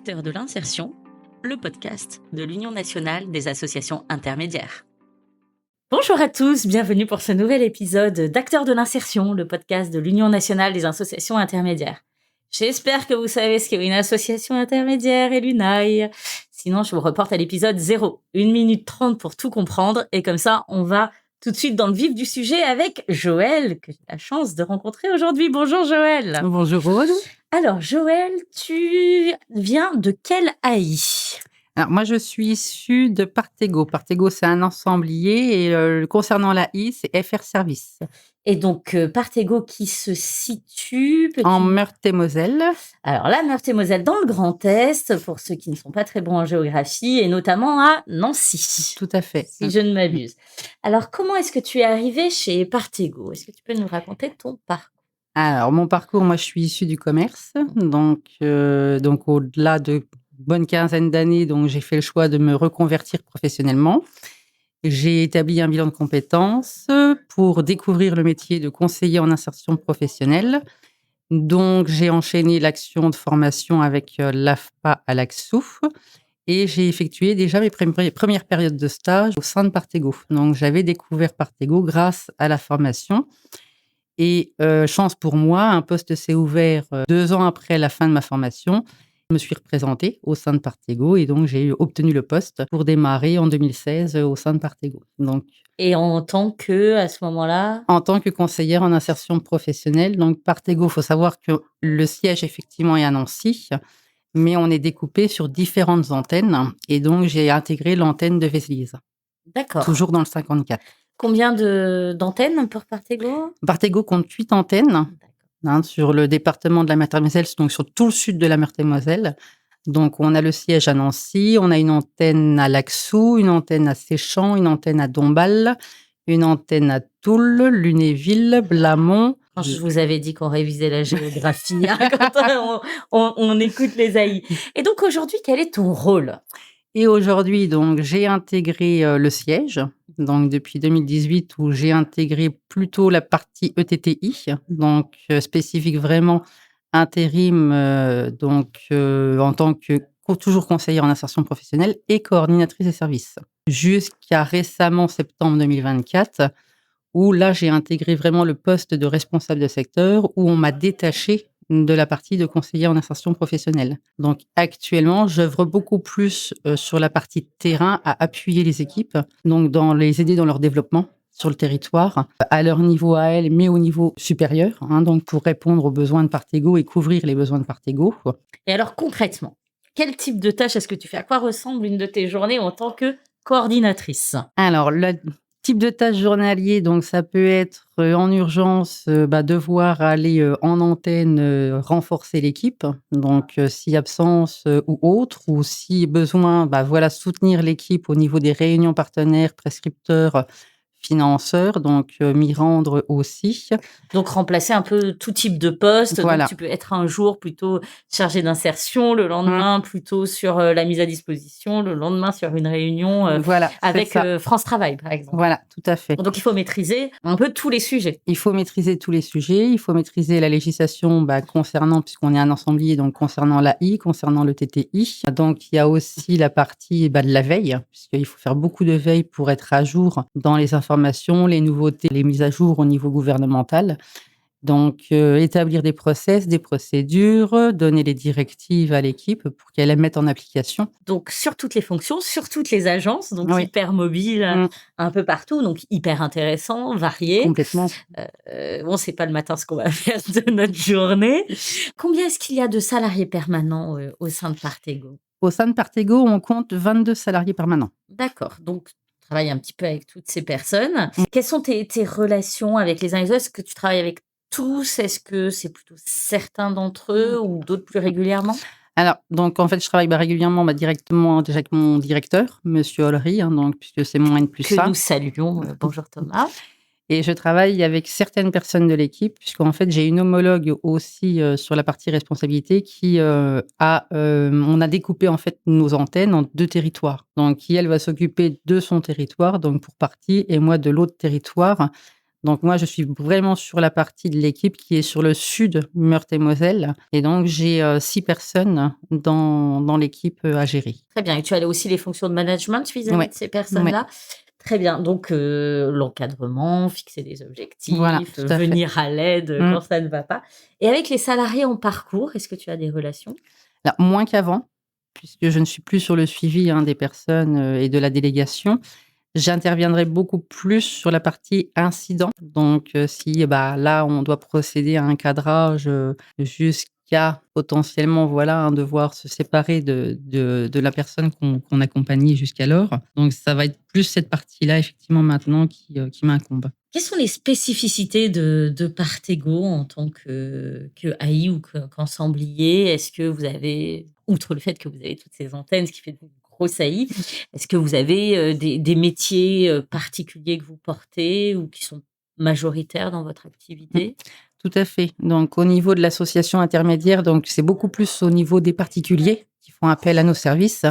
Acteurs de l'insertion, le podcast de l'Union nationale des associations intermédiaires. Bonjour à tous, bienvenue pour ce nouvel épisode d'Acteurs de l'insertion, le podcast de l'Union nationale des associations intermédiaires. J'espère que vous savez ce qu'est une association intermédiaire et l'UNAI. Sinon, je vous reporte à l'épisode 0, 1 minute 30 pour tout comprendre. Et comme ça, on va tout de suite dans le vif du sujet avec Joël, que j'ai la chance de rencontrer aujourd'hui. Bonjour Joël. Bonjour Rose. Alors Joël, tu viens de quelle AI? Alors moi je suis issue de Partego. Partego c'est un ensemblier et concernant l'AI c'est FR Service. Et donc Partego qui se situe En Meurthe-et-Moselle. Alors la Meurthe-et-Moselle dans le Grand Est, pour ceux qui ne sont pas très bons en géographie, et notamment à Nancy. Tout à fait. Si je ne m'abuse. Alors comment est-ce que tu es arrivée chez Partego? Est-ce que tu peux nous raconter ton parcours? Alors mon parcours, moi je suis issue du commerce, donc au-delà de bonne quinzaine d'années, donc j'ai fait le choix de me reconvertir professionnellement. J'ai établi un bilan de compétences pour découvrir le métier de conseiller en insertion professionnelle. Donc, j'ai enchaîné l'action de formation avec l'AFPA à l'AXOUF et j'ai effectué déjà mes premières périodes de stage au sein de Partego. Donc, j'avais découvert Partego grâce à la formation. Et chance pour moi, un poste s'est ouvert 2 ans après la fin de ma formation. Je me suis représentée au sein de Partego et donc j'ai obtenu le poste pour démarrer en 2016 au sein de Partego. Donc, Et en tant que, à ce moment-là? En tant que conseillère en insertion professionnelle. Donc, Partego, il faut savoir que le siège, effectivement, est à Nancy, mais on est découpé sur différentes antennes. Et donc, j'ai intégré l'antenne de Vézelise. D'accord. Toujours dans le 54. Combien d'antennes pour Partego? Partego compte 8 antennes sur le département de la Meurthe-et-Moselle, donc sur tout le sud de la Meurthe-et-Moselle. Donc, on a le siège à Nancy, on a une antenne à Laxou, une antenne à Séchamps, une antenne à Dombasle, une antenne à Toul, Lunéville, Blamont. Je vous avais dit qu'on révisait la géographie quand on écoute les AI. Et donc aujourd'hui, quel est ton rôle? Et aujourd'hui, donc, j'ai intégré le siège, donc depuis 2018, où j'ai intégré plutôt la partie ETTI, donc spécifique vraiment intérim, en tant que toujours conseillère en insertion professionnelle et coordinatrice des services. Jusqu'à récemment, septembre 2024, où là, j'ai intégré vraiment le poste de responsable de secteur, où on m'a détachée de la partie de conseiller en insertion professionnelle. Donc actuellement, j'œuvre beaucoup plus sur la partie terrain à appuyer les équipes, donc dans les aider dans leur développement sur le territoire, à leur niveau à elles, mais au niveau supérieur, donc pour répondre aux besoins de Partego et couvrir les besoins de Partego. Et alors concrètement, quel type de tâche est-ce que tu fais? À quoi ressemble une de tes journées en tant que coordinatrice? Alors, le type de tâche journalier, donc ça peut être en urgence, devoir aller en antenne renforcer l'équipe, donc si absence ou autre, ou si besoin, soutenir l'équipe au niveau des réunions partenaires, prescripteurs, financeurs, donc m'y rendre aussi. Donc remplacer un peu tout type de poste. Voilà. Donc tu peux être un jour plutôt chargé d'insertion, le lendemain plutôt sur la mise à disposition, le lendemain sur une réunion Voilà, avec France Travail, par exemple. Voilà, tout à fait. Donc il faut maîtriser un peu tous les sujets. Il faut maîtriser tous les sujets, il faut maîtriser la législation concernant, puisqu'on est un ensemblier, donc concernant l'AI, concernant le TTI. Donc il y a aussi la partie de la veille, puisqu'il faut faire beaucoup de veille pour être à jour dans les informations, les nouveautés, les mises à jour au niveau gouvernemental. Donc, établir des process, des procédures, donner les directives à l'équipe pour qu'elle les mette en application. Donc, sur toutes les fonctions, sur toutes les agences, donc Oui. hyper mobile, un peu partout, donc hyper intéressant, varié. Complètement. On sait pas le matin ce qu'on va faire de notre journée. Combien est-ce qu'il y a de salariés permanents au sein de Partego? Au sein de Partego, on compte 22 salariés permanents. D'accord, donc tu travailles un petit peu avec toutes ces personnes. Quelles sont tes relations avec les uns et les autres? Est-ce que tu travailles avec tous? Est-ce que c'est plutôt certains d'entre eux ou d'autres plus régulièrement? Alors, donc en fait, je travaille régulièrement directement déjà avec mon directeur, monsieur Ollery, donc puisque c'est mon N+1. Que nous saluons. Bonjour Thomas. Et je travaille avec certaines personnes de l'équipe, puisqu'en fait, j'ai une homologue aussi sur la partie responsabilité qui on a découpé en fait nos antennes en 2 territoires. Donc, qui elle va s'occuper de son territoire, donc pour partie, et moi de l'autre territoire. Donc moi, je suis vraiment sur la partie de l'équipe qui est sur le sud Meurthe-et-Moselle et donc j'ai, 6 personnes dans l'équipe, à gérer. Très bien et tu as aussi les fonctions de management vis-à-vis Ouais, de ces ouais, personnes-là? Très bien, donc l'encadrement, fixer des voilà, objectifs, tout à fait. venir à l'aide, Mmh. quand ça ne va pas et avec les salariés en parcours, est-ce que tu as des relations? Alors moins qu'avant, puisque je ne suis plus sur le suivi, hein, des personnes, et de la délégation. J'interviendrai beaucoup plus sur la partie incident. Donc, si, bah, là, on doit procéder à un cadrage, jusqu'à potentiellement, voilà, hein, devoir se séparer de la personne qu'on accompagnait jusqu'alors. Donc ça va être plus cette partie-là, effectivement, maintenant qui m'incombe. Quelles sont les spécificités de Partego en tant que AI ou qu'ensemblier? Est-ce que vous avez, outre le fait que vous avez toutes ces antennes, ce qui fait de vous une grosse AI, est-ce que vous avez, des métiers, particuliers que vous portez ou qui sont majoritaires dans votre Mmh. activité? Tout à fait. Donc au niveau de l'association intermédiaire, donc c'est beaucoup plus au niveau des particuliers qui font appel à nos services.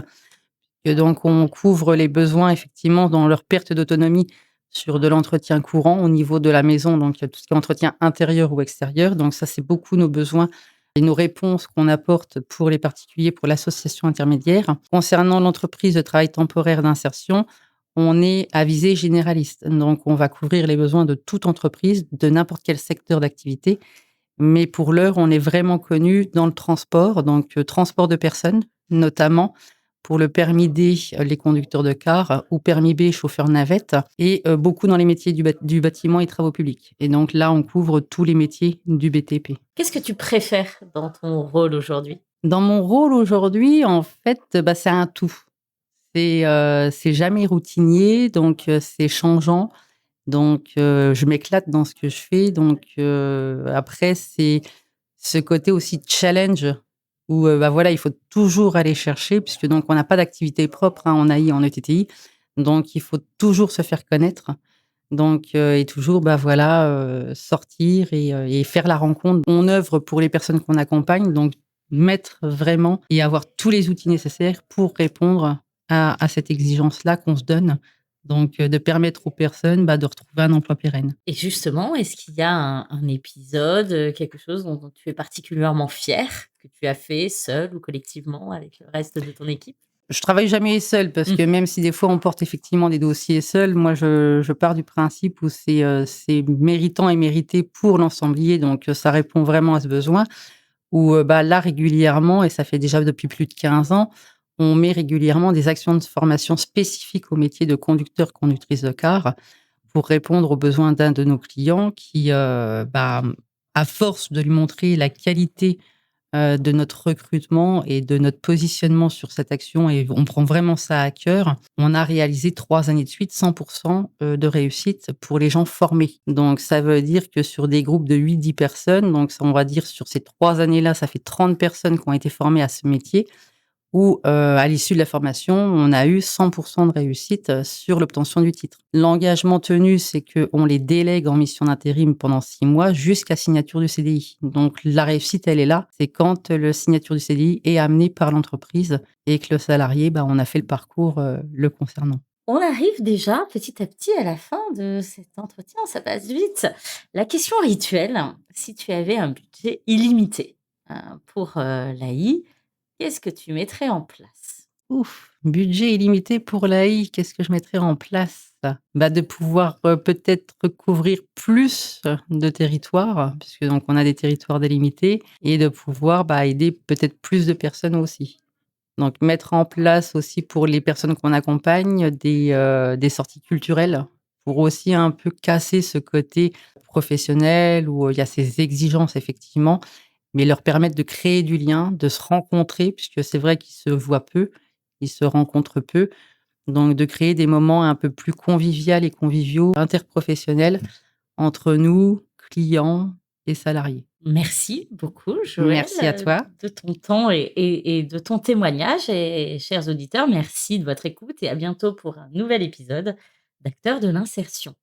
Et donc on couvre les besoins effectivement dans leur perte d'autonomie sur de l'entretien courant au niveau de la maison, donc tout ce qui est entretien intérieur ou extérieur. Donc ça, c'est beaucoup nos besoins et nos réponses qu'on apporte pour les particuliers, pour l'association intermédiaire. Concernant l'entreprise de travail temporaire d'insertion, on est à visée généraliste. Donc on va couvrir les besoins de toute entreprise, de n'importe quel secteur d'activité. Mais pour l'heure, on est vraiment connu dans le transport, donc transport de personnes, notamment pour le permis D, les conducteurs de car ou permis B, chauffeur navette et beaucoup dans les métiers du bâtiment et travaux publics et donc là, on couvre tous les métiers du BTP. Qu'est-ce que tu préfères dans ton rôle aujourd'hui? Dans mon rôle aujourd'hui, en fait, bah, c'est un tout. C'est jamais routinier, donc c'est changeant. Donc je m'éclate dans ce que je fais, donc après c'est ce côté aussi challenge où, bah, voilà, il faut toujours aller chercher puisque donc on n'a pas d'activité propre, hein, en AI, en ETTI. Donc il faut toujours se faire connaître. Donc et toujours, bah, voilà, sortir et faire la rencontre. On œuvre pour les personnes qu'on accompagne, donc mettre vraiment et avoir tous les outils nécessaires pour répondre à cette exigence-là qu'on se donne. Donc de permettre aux personnes, bah, de retrouver un emploi pérenne. Et justement, est-ce qu'il y a un épisode, quelque chose dont tu es particulièrement fier, que tu as fait seul ou collectivement avec le reste de ton équipe? Je travaille jamais seule parce Mmh. que même si des fois on porte effectivement des dossiers seuls, moi je pars du principe où c'est méritant et mérité pour l'ensemblier, donc ça répond vraiment à ce besoin. Où, bah, là régulièrement et ça fait déjà depuis plus de 15 ans, on met régulièrement des actions de formation spécifiques au métier de conducteur-conductrice de car pour répondre aux besoins d'un de nos clients qui, bah, à force de lui montrer la qualité de notre recrutement et de notre positionnement sur cette action et on prend vraiment ça à cœur. On a réalisé 3 années de suite 100 de réussite pour les gens formés. Donc ça veut dire que sur des groupes de 8-10 personnes, donc ça on va dire sur ces 3 années-là, ça fait 30 personnes qui ont été formées à ce métier où, à l'issue de la formation, on a eu 100 de réussite, sur l'obtention du titre. L'engagement tenu, c'est qu'on les délègue en mission d'intérim pendant 6 mois jusqu'à signature du CDI. Donc la réussite, elle est là, c'est quand, le signature du CDI est amené par l'entreprise et que le salarié, bah, on a fait le parcours, le concernant. On arrive déjà petit à petit à la fin de cet entretien, ça passe vite. La question rituelle, si tu avais un budget illimité, pour, l'AI, qu'est-ce que tu mettrais en place? Ouf, budget illimité pour l'AI, qu'est-ce que je mettrais en place? Bah, de pouvoir, peut-être couvrir plus de territoires, puisque donc on a des territoires délimités et de pouvoir, bah, aider peut-être plus de personnes aussi. Donc mettre en place aussi pour les personnes qu'on accompagne des sorties culturelles pour aussi un peu casser ce côté professionnel où, il y a ces exigences effectivement, mais leur permettre de créer du lien, de se rencontrer puisque c'est vrai qu'ils se voient peu, ils se rencontrent peu, donc de créer des moments un peu plus convivial et conviviaux, interprofessionnels entre nous, clients et salariés. Merci beaucoup Joël, Merci à toi. de ton temps et de ton témoignage et chers auditeurs, merci de votre écoute et à bientôt pour un nouvel épisode d'Acteurs de l'insertion.